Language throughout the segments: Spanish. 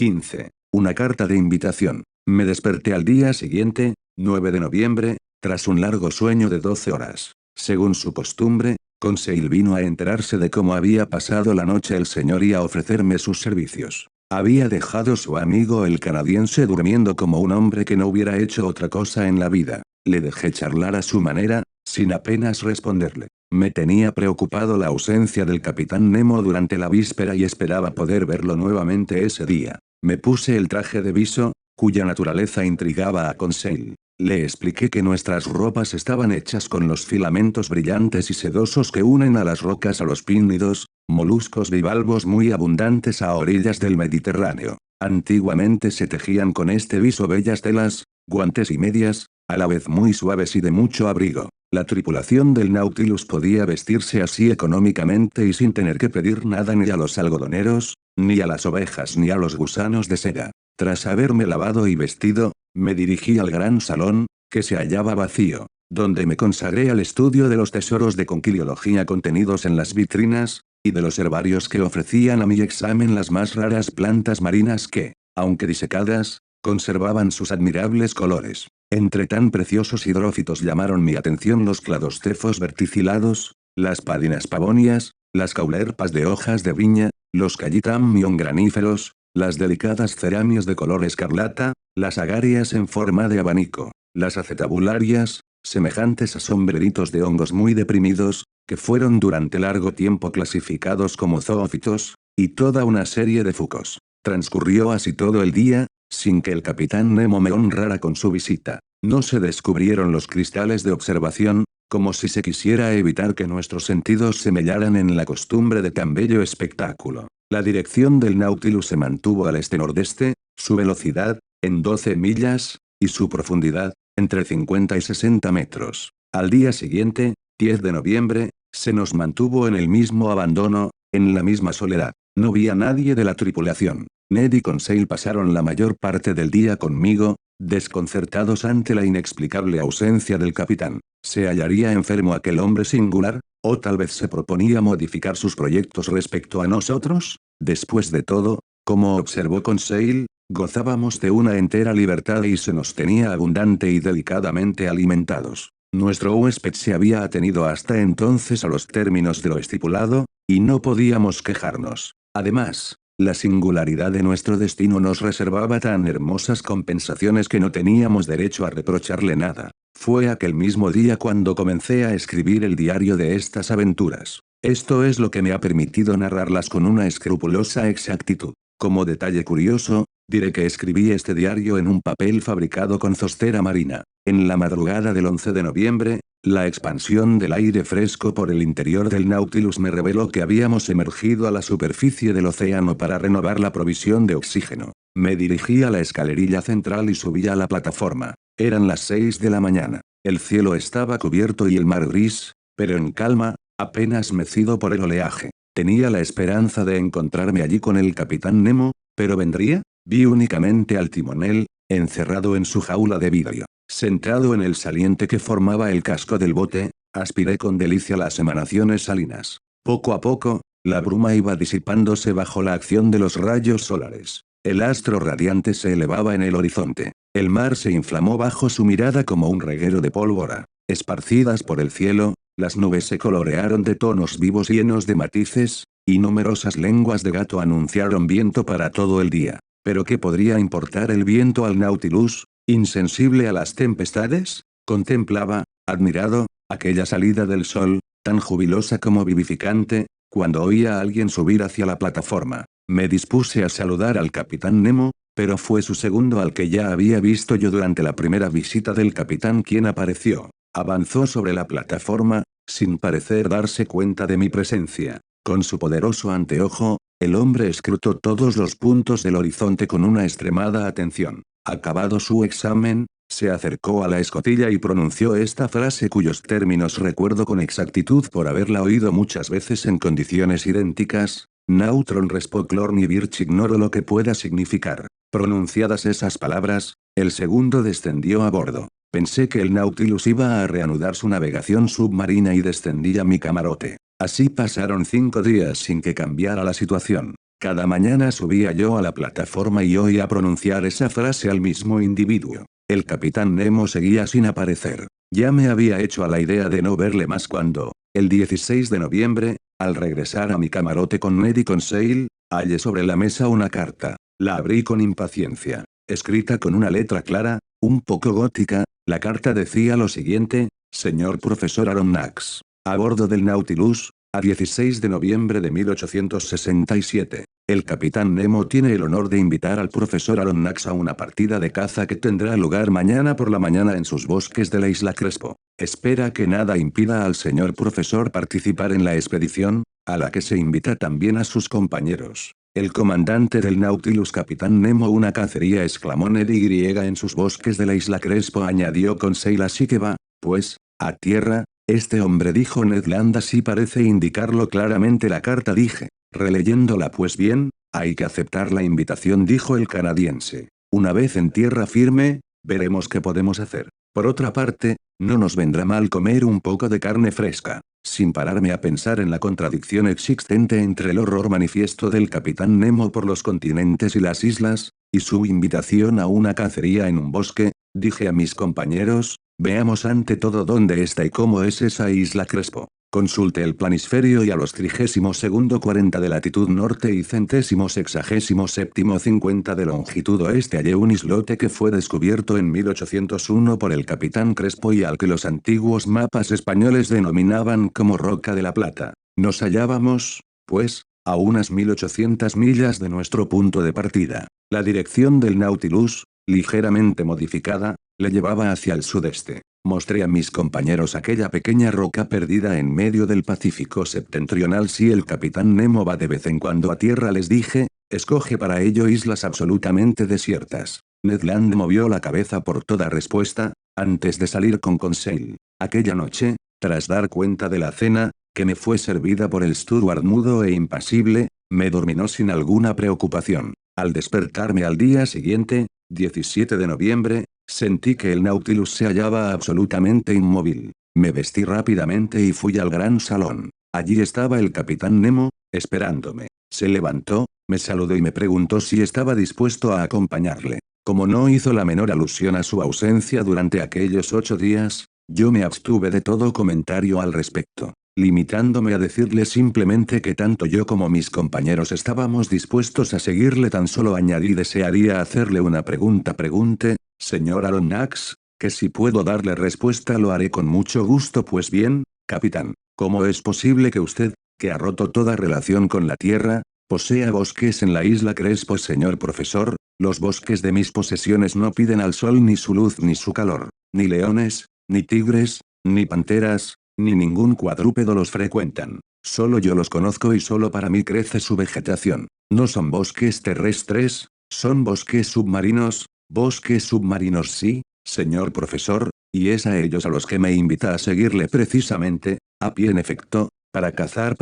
15. Una carta de invitación. Me desperté al día siguiente, 9 de noviembre, tras un largo sueño de 12 horas. Según su costumbre, Conseil vino a enterarse de cómo había pasado la noche el señor y a ofrecerme sus servicios. Había dejado su amigo el canadiense durmiendo como un hombre que no hubiera hecho otra cosa en la vida. Le dejé charlar a su manera, sin apenas responderle. Me tenía preocupado la ausencia del capitán Nemo durante la víspera y esperaba poder verlo nuevamente ese día. Me puse el traje de viso, cuya naturaleza intrigaba a Conseil. Le expliqué que nuestras ropas estaban hechas con los filamentos brillantes y sedosos que unen a las rocas a los pínidos, moluscos bivalvos muy abundantes a orillas del Mediterráneo. Antiguamente se tejían con este viso bellas telas, guantes y medias, a la vez muy suaves y de mucho abrigo. La tripulación del Nautilus podía vestirse así económicamente y sin tener que pedir nada ni a los algodoneros, ni a las ovejas ni a los gusanos de seda. Tras haberme lavado y vestido, me dirigí al gran salón, que se hallaba vacío, donde me consagré al estudio de los tesoros de conquiliología contenidos en las vitrinas, y de los herbarios que ofrecían a mi examen las más raras plantas marinas que, aunque disecadas, conservaban sus admirables colores. Entre tan preciosos hidrófitos llamaron mi atención los cladostefos verticilados, las pádinas pavonias, las caulerpas de hojas de viña, los callitramion graníferos, las delicadas ceramios de color escarlata, las agarias en forma de abanico, las acetabularias, semejantes a sombreritos de hongos muy deprimidos, que fueron durante largo tiempo clasificados como zoófitos, y toda una serie de fucos. Transcurrió así todo el día, sin que el capitán Nemo me honrara con su visita. No se descubrieron los cristales de observación, como si se quisiera evitar que nuestros sentidos se mellaran en la costumbre de tan bello espectáculo. La dirección del Nautilus se mantuvo al este-nordeste, su velocidad, en 12 millas, y su profundidad, entre 50 y 60 metros. Al día siguiente, 10 de noviembre, se nos mantuvo en el mismo abandono, en la misma soledad. No vi a nadie de la tripulación. Ned y Conseil pasaron la mayor parte del día conmigo, desconcertados ante la inexplicable ausencia del capitán. ¿Se hallaría enfermo aquel hombre singular? ¿O tal vez se proponía modificar sus proyectos respecto a nosotros? Después de todo, como observó Conseil, gozábamos de una entera libertad y se nos tenía abundante y delicadamente alimentados. Nuestro huésped se había atenido hasta entonces a los términos de lo estipulado, y no podíamos quejarnos. Además, la singularidad de nuestro destino nos reservaba tan hermosas compensaciones que no teníamos derecho a reprocharle nada. Fue aquel mismo día cuando comencé a escribir el diario de estas aventuras. Esto es lo que me ha permitido narrarlas con una escrupulosa exactitud. Como detalle curioso, diré que escribí este diario en un papel fabricado con zostera marina. En la madrugada del 11 de noviembre, la expansión del aire fresco por el interior del Nautilus me reveló que habíamos emergido a la superficie del océano para renovar la provisión de oxígeno. Me dirigí a la escalerilla central y subí a la plataforma. Eran las 6 de la mañana. El cielo estaba cubierto y el mar gris, pero en calma, apenas mecido por el oleaje. Tenía la esperanza de encontrarme allí con el capitán Nemo, pero ¿vendría? Vi únicamente al timonel, encerrado en su jaula de vidrio. Sentado en el saliente que formaba el casco del bote, aspiré con delicia las emanaciones salinas. Poco a poco, la bruma iba disipándose bajo la acción de los rayos solares. El astro radiante se elevaba en el horizonte. El mar se inflamó bajo su mirada como un reguero de pólvora. Esparcidas por el cielo, las nubes se colorearon de tonos vivos llenos de matices, y numerosas lenguas de gato anunciaron viento para todo el día. ¿Pero qué podría importar el viento al Nautilus, insensible a las tempestades? Contemplaba, admirado, aquella salida del sol, tan jubilosa como vivificante, cuando oía a alguien subir hacia la plataforma. Me dispuse a saludar al capitán Nemo, pero fue su segundo al que ya había visto yo durante la primera visita del capitán quien apareció. Avanzó sobre la plataforma, sin parecer darse cuenta de mi presencia. Con su poderoso anteojo, el hombre escrutó todos los puntos del horizonte con una extremada atención. Acabado su examen, se acercó a la escotilla y pronunció esta frase cuyos términos recuerdo con exactitud por haberla oído muchas veces en condiciones idénticas: Nautron respoklorni virch ignoro lo que pueda significar. Pronunciadas esas palabras, el segundo descendió a bordo. Pensé que el Nautilus iba a reanudar su navegación submarina y descendí a mi camarote. Así pasaron 5 días sin que cambiara la situación. Cada mañana subía yo a la plataforma y oía pronunciar esa frase al mismo individuo. El capitán Nemo seguía sin aparecer. Ya me había hecho a la idea de no verle más cuando, el 16 de noviembre, al regresar a mi camarote con Ned y Conseil, hallé sobre la mesa una carta. La abrí con impaciencia. Escrita con una letra clara, un poco gótica, la carta decía lo siguiente: señor profesor Aronnax. A bordo del Nautilus, a 16 de noviembre de 1867. El capitán Nemo tiene el honor de invitar al profesor Aronnax a una partida de caza que tendrá lugar mañana por la mañana en sus bosques de la isla Crespo. Espera que nada impida al señor profesor participar en la expedición, a la que se invita también a sus compañeros. El comandante del Nautilus Capitán Nemo, una cacería, exclamó Ned y en sus bosques de la isla Crespo, añadió Conseil, así que va, pues, a tierra. Este hombre, dijo Ned Land, así parece indicarlo claramente la carta, dije, releyéndola. Pues bien, hay que aceptar la invitación, dijo el canadiense. Una vez en tierra firme, veremos qué podemos hacer. Por otra parte, no nos vendrá mal comer un poco de carne fresca. Sin pararme a pensar en la contradicción existente entre el horror manifiesto del capitán Nemo por los continentes y las islas, y su invitación a una cacería en un bosque, dije a mis compañeros, veamos ante todo dónde está y cómo es esa isla Crespo. Consulte el planisferio y a los 32º 40 de latitud norte y 167º 50 de longitud oeste hallé un islote que fue descubierto en 1801 por el capitán Crespo y al que los antiguos mapas españoles denominaban como Roca de la Plata. Nos hallábamos, pues, a unas 1800 millas de nuestro punto de partida. La dirección del Nautilus, ligeramente modificada, le llevaba hacia el sudeste. Mostré a mis compañeros aquella pequeña roca perdida en medio del Pacífico septentrional. Si el capitán Nemo va de vez en cuando a tierra, les dije, escoge para ello islas absolutamente desiertas. Ned Land movió la cabeza por toda respuesta, antes de salir con Conseil. Aquella noche, tras dar cuenta de la cena, que me fue servida por el steward mudo e impasible, me dormí sin alguna preocupación. Al despertarme al día siguiente, 17 de noviembre, sentí que el Nautilus se hallaba absolutamente inmóvil. Me vestí rápidamente y fui al gran salón. Allí estaba el capitán Nemo, esperándome. Se levantó, me saludó y me preguntó si estaba dispuesto a acompañarle. Como no hizo la menor alusión a su ausencia durante aquellos 8 días, yo me abstuve de todo comentario al respecto, limitándome a decirle simplemente que tanto yo como mis compañeros estábamos dispuestos a seguirle. Tan solo añadí: desearía hacerle una pregunta. Pregunte, señor Aronnax, que si puedo darle respuesta lo haré con mucho gusto. Pues bien, capitán, ¿cómo es posible que usted, que ha roto toda relación con la Tierra, posea bosques en la isla Crespo? Señor profesor, los bosques de mis posesiones no piden al sol ni su luz ni su calor, ni leones, ni tigres, ni panteras, ni ningún cuadrúpedo los frecuentan. Solo yo los conozco y solo para mí crece su vegetación. No son bosques terrestres, son bosques submarinos. Bosques submarinos, sí, señor profesor, y es a ellos a los que me invita a seguirle precisamente, a pie en efecto, para cazar,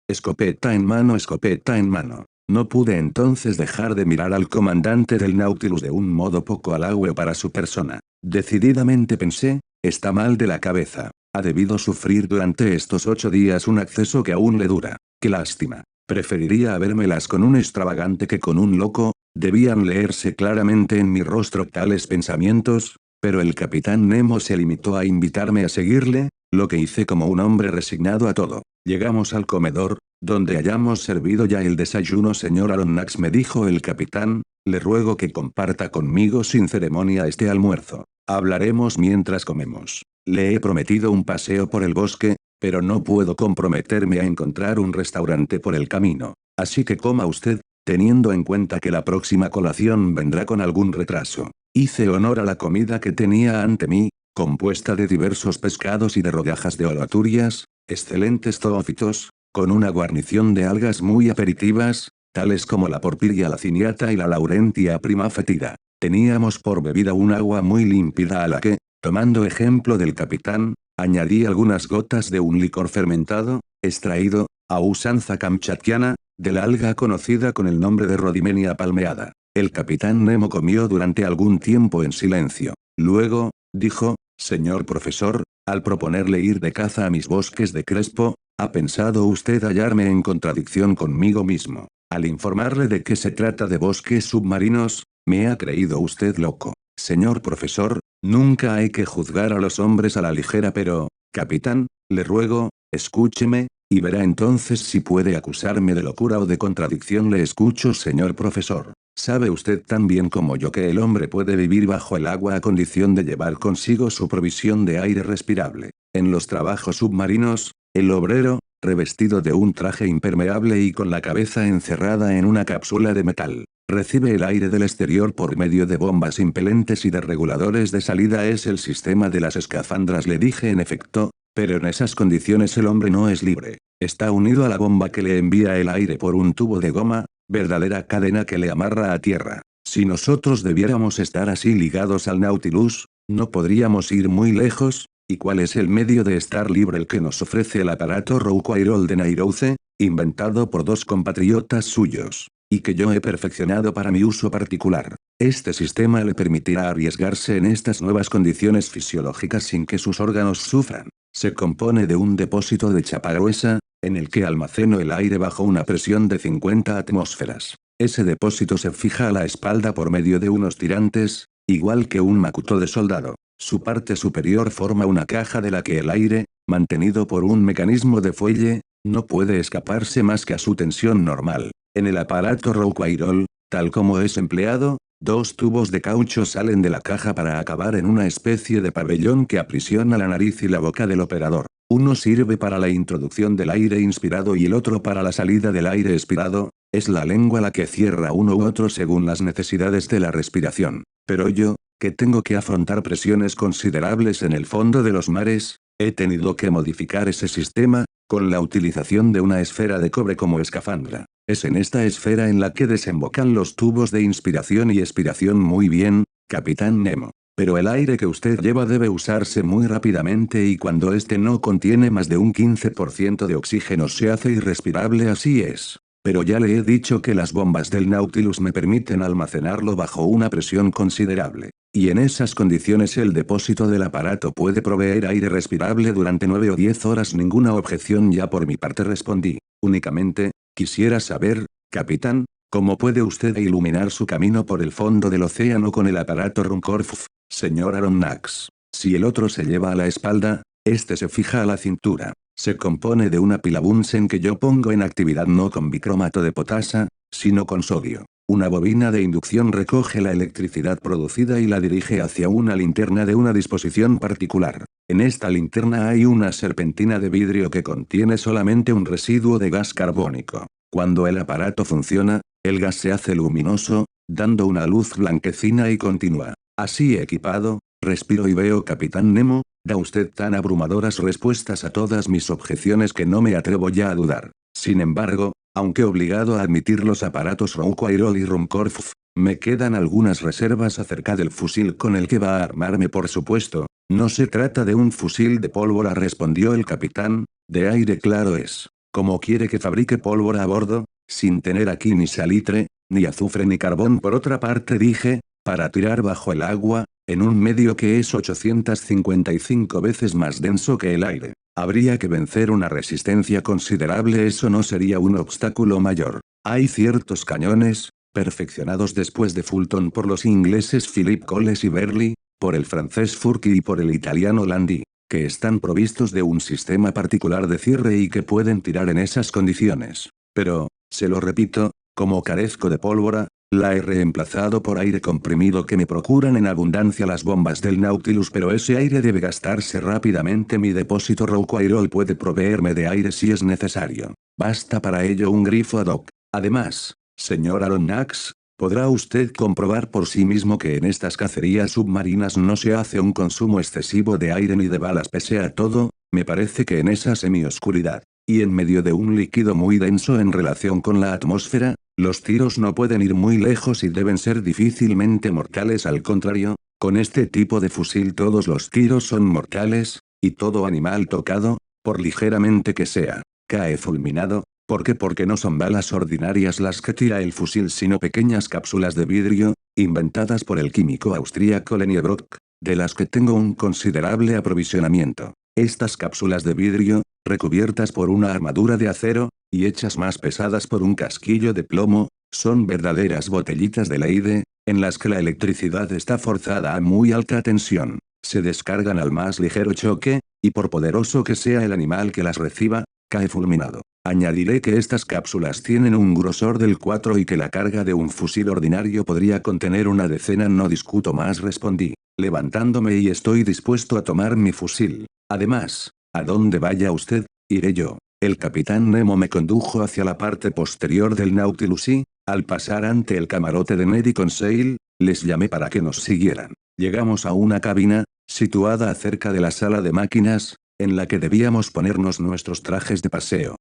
escopeta en mano, escopeta en mano. No pude entonces dejar de mirar al comandante del Nautilus de un modo poco halagüeño para su persona. Decididamente pensé, está mal de la cabeza. Ha debido sufrir durante estos 8 días un acceso que aún le dura. ¡Qué lástima! Preferiría habérmelas con un extravagante que con un loco. Debían leerse claramente en mi rostro tales pensamientos, pero el capitán Nemo se limitó a invitarme a seguirle, lo que hice como un hombre resignado a todo. Llegamos al comedor, donde hayamos servido ya el desayuno. Señor Aronnax, me dijo el capitán, le ruego que comparta conmigo sin ceremonia este almuerzo. Hablaremos mientras comemos. Le he prometido un paseo por el bosque, pero no puedo comprometerme a encontrar un restaurante por el camino. Así que coma usted, teniendo en cuenta que la próxima colación vendrá con algún retraso. Hice honor a la comida que tenía ante mí, compuesta de diversos pescados y de rodajas de olaturias, excelentes zoófitos, con una guarnición de algas muy aperitivas, tales como la porphyria laciniata y la laurentia prima fetida. Teníamos por bebida un agua muy límpida a la que, tomando ejemplo del capitán, añadí algunas gotas de un licor fermentado, extraído, a usanza kamchatkiana, de la alga conocida con el nombre de Rhodymenia palmeada. El capitán Nemo comió durante algún tiempo en silencio. Luego, dijo, señor profesor, al proponerle ir de caza a mis bosques de Crespo, ¿ha pensado usted hallarme en contradicción conmigo mismo? Al informarle de que se trata de bosques submarinos, me ha creído usted loco. Señor profesor, nunca hay que juzgar a los hombres a la ligera pero, capitán, le ruego, escúcheme, y verá entonces si puede acusarme de locura o de contradicción. Le escucho, señor profesor. Sabe usted tan bien como yo que el hombre puede vivir bajo el agua a condición de llevar consigo su provisión de aire respirable. En los trabajos submarinos, el obrero, revestido de un traje impermeable y con la cabeza encerrada en una cápsula de metal, recibe el aire del exterior por medio de bombas impelentes y de reguladores de salida. Es el sistema de las escafandras, le dije. En efecto, pero en esas condiciones el hombre no es libre. Está unido a la bomba que le envía el aire por un tubo de goma, verdadera cadena que le amarra a tierra. Si nosotros debiéramos estar así ligados al Nautilus, no podríamos ir muy lejos. ¿Y cuál es el medio de estar libre? El que nos ofrece el aparato Rouquayrol de Nairouse, inventado por dos compatriotas suyos, y que yo he perfeccionado para mi uso particular. Este sistema le permitirá arriesgarse en estas nuevas condiciones fisiológicas sin que sus órganos sufran. Se compone de un depósito de chapa gruesa, en el que almaceno el aire bajo una presión de 50 atmósferas. Ese depósito se fija a la espalda por medio de unos tirantes, igual que un macuto de soldado. Su parte superior forma una caja de la que el aire, mantenido por un mecanismo de fuelle, no puede escaparse más que a su tensión normal. En el aparato Rouquayrol, tal como es empleado, dos tubos de caucho salen de la caja para acabar en una especie de pabellón que aprisiona la nariz y la boca del operador. Uno sirve para la introducción del aire inspirado y el otro para la salida del aire expirado. Es la lengua la que cierra uno u otro según las necesidades de la respiración. Pero yo, que tengo que afrontar presiones considerables en el fondo de los mares, he tenido que modificar ese sistema, con la utilización de una esfera de cobre como escafandra. Es en esta esfera en la que desembocan los tubos de inspiración y expiración. Muy bien, Capitán Nemo. Pero el aire que usted lleva debe usarse muy rápidamente y cuando este no contiene más de un 15% de oxígeno se hace irrespirable. Así es. Pero ya le he dicho que las bombas del Nautilus me permiten almacenarlo bajo una presión considerable. Y en esas condiciones el depósito del aparato puede proveer aire respirable durante 9 o 10 horas. Ninguna objeción ya por mi parte, respondí. Únicamente, quisiera saber, capitán, ¿cómo puede usted iluminar su camino por el fondo del océano con el aparato Runcorf, señor Aronnax? Si el otro se lleva a la espalda, este se fija a la cintura. Se compone de una pila Bunsen que yo pongo en actividad no con bicromato de potasa, sino con sodio. Una bobina de inducción recoge la electricidad producida y la dirige hacia una linterna de una disposición particular. En esta linterna hay una serpentina de vidrio que contiene solamente un residuo de gas carbónico. Cuando el aparato funciona, el gas se hace luminoso, dando una luz blanquecina y continua. Así equipado, respiro y veo. Capitán Nemo, da usted tan abrumadoras respuestas a todas mis objeciones que no me atrevo ya a dudar. Sin embargo, aunque obligado a admitir los aparatos Rouquayrol y Runcorf, me quedan algunas reservas acerca del fusil con el que va a armarme. Por supuesto, no se trata de un fusil de pólvora, respondió el capitán, de aire, claro es. ¿Cómo quiere que fabrique pólvora a bordo, sin tener aquí ni salitre, ni azufre ni carbón? Por otra parte, dije, para tirar bajo el agua, en un medio que es 855 veces más denso que el aire. Habría que vencer una resistencia considerable. Eso no sería un obstáculo mayor. Hay ciertos cañones, perfeccionados después de Fulton por los ingleses Philip Coles y Berley, por el francés Fourquy y por el italiano Landi, que están provistos de un sistema particular de cierre y que pueden tirar en esas condiciones. Pero, se lo repito, como carezco de pólvora, la he reemplazado por aire comprimido que me procuran en abundancia las bombas del Nautilus, pero ese aire debe gastarse rápidamente. Mi depósito Rouquayrol puede proveerme de aire si es necesario. Basta para ello un grifo ad hoc. Además, señor Aronnax, podrá usted comprobar por sí mismo que en estas cacerías submarinas no se hace un consumo excesivo de aire ni de balas. Pese a todo, me parece que en esa semioscuridad, y en medio de un líquido muy denso en relación con la atmósfera, los tiros no pueden ir muy lejos y deben ser difícilmente mortales. Al contrario, con este tipo de fusil todos los tiros son mortales, y todo animal tocado, por ligeramente que sea, cae fulminado. ¿Por qué? Porque no son balas ordinarias las que tira el fusil, sino pequeñas cápsulas de vidrio, inventadas por el químico austríaco Leniebrock, de las que tengo un considerable aprovisionamiento. Estas cápsulas de vidrio, recubiertas por una armadura de acero, y hechas más pesadas por un casquillo de plomo, son verdaderas botellitas de Leyde, en las que la electricidad está forzada a muy alta tensión. Se descargan al más ligero choque, y por poderoso que sea el animal que las reciba, cae fulminado. Añadiré que estas cápsulas tienen un grosor del 4 y que la carga de un fusil ordinario podría contener una decena. No discuto más, respondí, levantándome, y estoy dispuesto a tomar mi fusil. Además, a donde vaya usted, iré yo. El capitán Nemo me condujo hacia la parte posterior del Nautilus y, al pasar ante el camarote de Ned y Conseil, les llamé para que nos siguieran. Llegamos a una cabina, situada cerca de la sala de máquinas, en la que debíamos ponernos nuestros trajes de paseo.